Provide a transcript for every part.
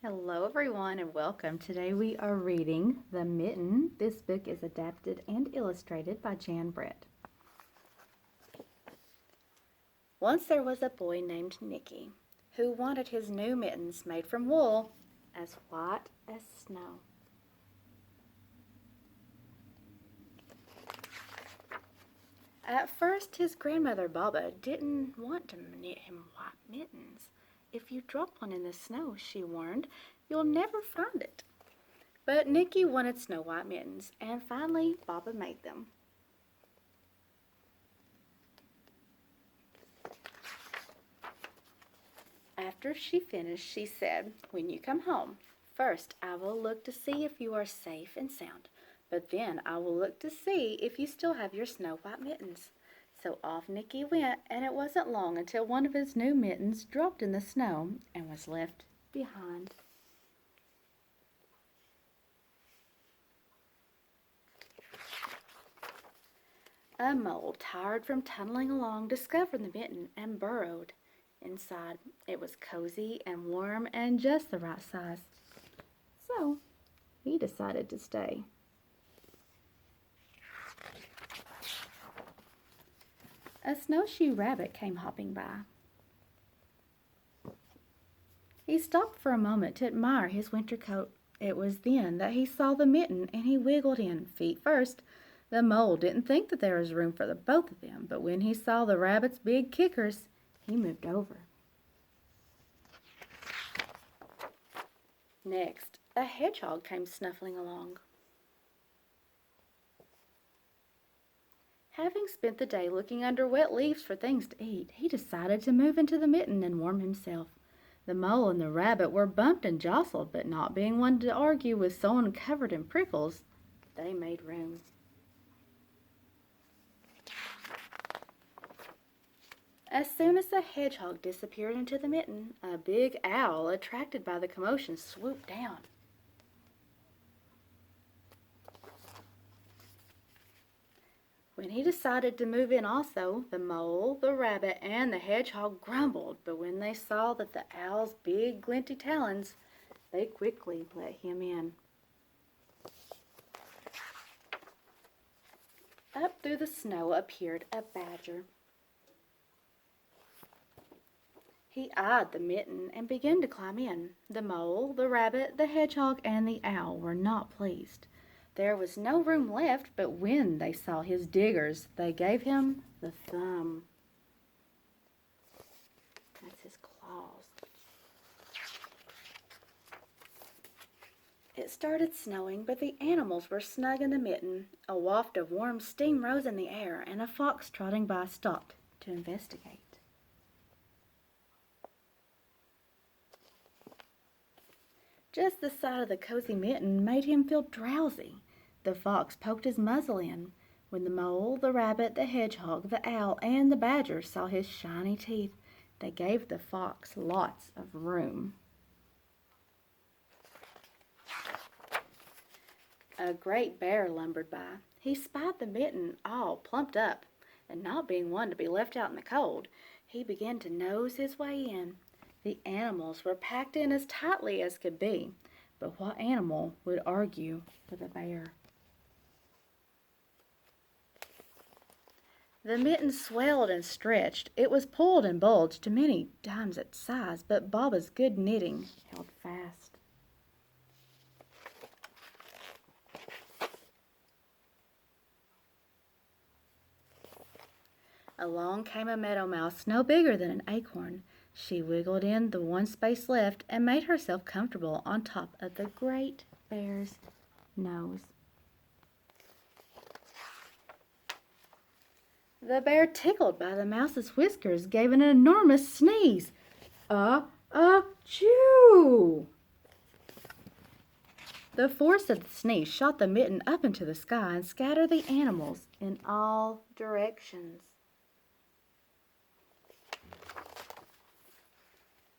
Hello everyone and welcome. Today we are reading The Mitten. This book is adapted and illustrated by Jan Brett. Once there was a boy named Nicki who wanted his new mittens made from wool as white as snow. At first his grandmother Baba didn't want to knit him white mittens. If you drop one in the snow, she warned, you'll never find it. But Nicki wanted snow white mittens, and finally Baba made them. After she finished, she said, "When you come home, first I will look to see if you are safe and sound, but then I will look to see if you still have your snow white mittens." So off Nicki went, and it wasn't long until one of his new mittens dropped in the snow and was left behind. A mole, tired from tunneling along, discovered the mitten and burrowed inside. It was cozy and warm and just the right size. So he decided to stay. A snowshoe rabbit came hopping by. He stopped for a moment to admire his winter coat. It was then that he saw the mitten and he wiggled in, feet first. The mole didn't think that there was room for the both of them, but when he saw the rabbit's big kickers, he moved over. Next, a hedgehog came snuffling along. Having spent the day looking under wet leaves for things to eat, he decided to move into the mitten and warm himself. The mole and the rabbit were bumped and jostled, but not being one to argue with someone covered in prickles, they made room. As soon as the hedgehog disappeared into the mitten, a big owl, attracted by the commotion, swooped down. When he decided to move in also, the mole, the rabbit, and the hedgehog grumbled, but when they saw that the owl's big glinty talons, they quickly let him in. Up through the snow appeared a badger. He eyed the mitten and began to climb in. The mole, the rabbit, the hedgehog, and the owl were not pleased. There was no room left, but when they saw his diggers, they gave him the thumb. That's his claws. It started snowing, but the animals were snug in the mitten. A waft of warm steam rose in the air, and a fox trotting by stopped to investigate. Just the sight of the cozy mitten made him feel drowsy. The fox poked his muzzle in. When the mole, the rabbit, the hedgehog, the owl, and the badger saw his shiny teeth, they gave the fox lots of room. A great bear lumbered by. He spied the mitten all plumped up, and not being one to be left out in the cold, he began to nose his way in. The animals were packed in as tightly as could be, but what animal would argue with a bear? The mitten swelled and stretched. It was pulled and bulged to many times its size, but Baba's good knitting held fast. Along came a meadow mouse no bigger than an acorn. She wiggled in the one space left and made herself comfortable on top of the great bear's nose. The bear, tickled by the mouse's whiskers, gave an enormous sneeze. Achoo! The force of the sneeze shot the mitten up into the sky and scattered the animals in all directions.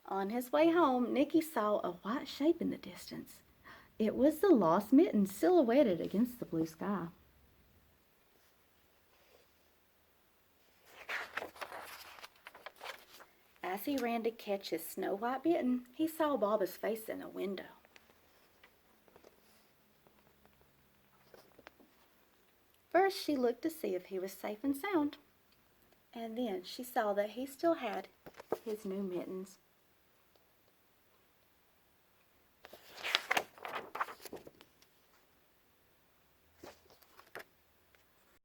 On his way home, Nicki saw a white shape in the distance. It was the lost mitten silhouetted against the blue sky. as he ran to catch his snow-white mitten, he saw Baba's face in a window. First, she looked to see if he was safe and sound, and then she saw that he still had his new mittens.